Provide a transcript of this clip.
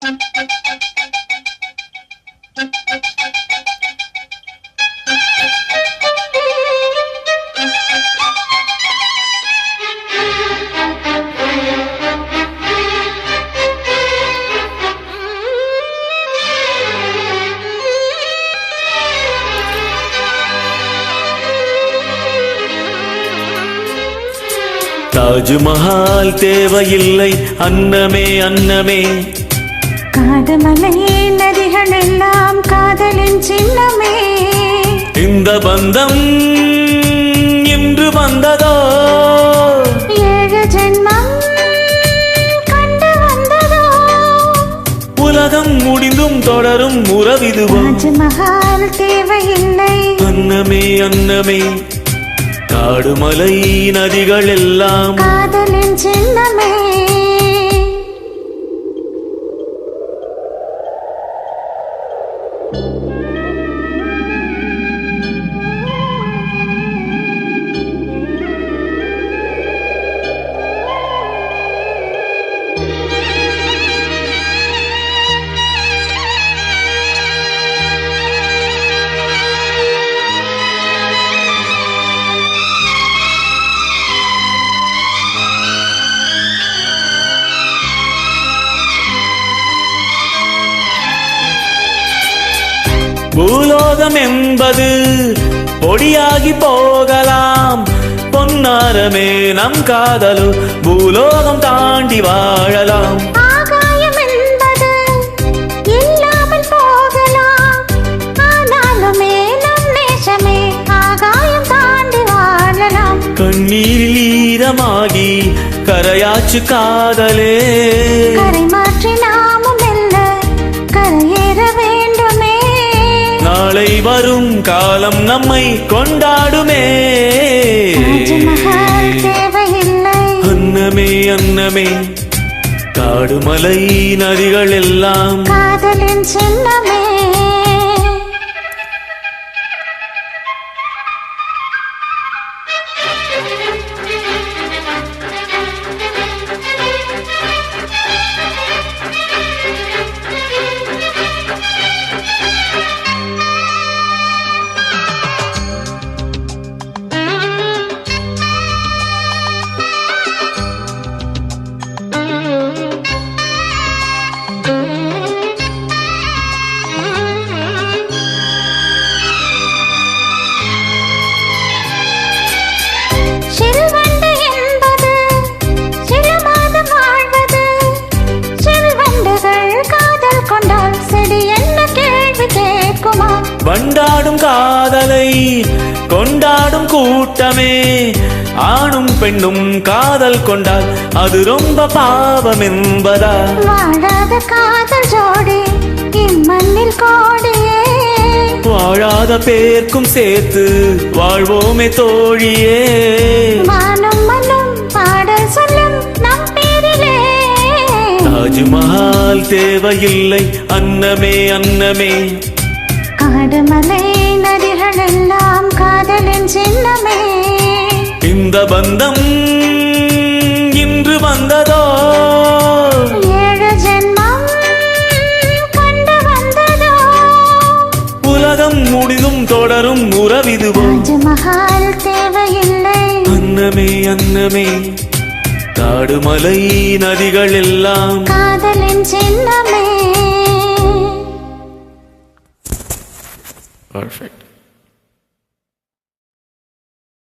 தாஜ்மஹால் தேவையில்லை அன்னமே அன்னமே, காடுமலை நதிகள் எல்லாம் காதலின் சின்னமே. இந்த பந்தம் இன்று வந்ததோ, 7 ஜென்மம் கண்டு வந்ததோ, உலகம் முடிந்தும் தொடரும் உறவிதுவோ. தாஜ்மஹால் தேவையில்லை அன்னமே அன்னமே, காடுமலை நதிகள் எல்லாம் காதலின் சின்னமே. பூலோகம் என்பது பொடியாகி போகலாம், பொன்னாரமே நம் காதலு பூலோகம் தாண்டி வாழலாம். ஆகாயம் என்பது இல்லாமல் போகலாம், ஆனாலுமே நம் நேசமே ஆகாயம் தாண்டி வாழலாம். கண்ணீரில் ஈரமாகி கரையாச்சு காதலே, கரை மாற்றி நாமும் மெல்ல கரையேற வேண்டுமே. நாளை வரும் காலம் நம்மை கொண்டாடுமே. தாஜ்மஹால் தேவையில்லை அன்னமே அன்னமே, காடுமலை நதிகள் எல்லாம் காதலின் சின்னமே. வண்டாடும் காதலை கொண்டாடும் கூட்டமே, ஆணும் பெண்ணும் காதல் கொண்டால் அது ரொம்ப பாவம் என்பதா? வாழாத காதல் ஜோடி இம்மண்ணில் கோடியே, வாழாத பேர்க்கும் சேர்த்து வாழ்வோமே தோழியே. மானும் மண்ணும் பாடல் சொல்லும் நம் பேரிலே. தாஜ்மஹால் தேவையில்லை அன்னமே அன்னமே, காடுமலை நதிகள் எல்லாம் காதலின் சின்னமே. இந்த பந்தம் இன்று வந்ததோ, 7 ஜென்மம் கண்டு வந்ததோ, உலகம் முடிந்தும் தொடரும் உறவிதுவோ. தாஜ்மஹால் தேவையில்லை அன்னமே அன்னமே, காடுமலை நதிகள் எல்லாம் காதலின் சின்னமே. Perfect.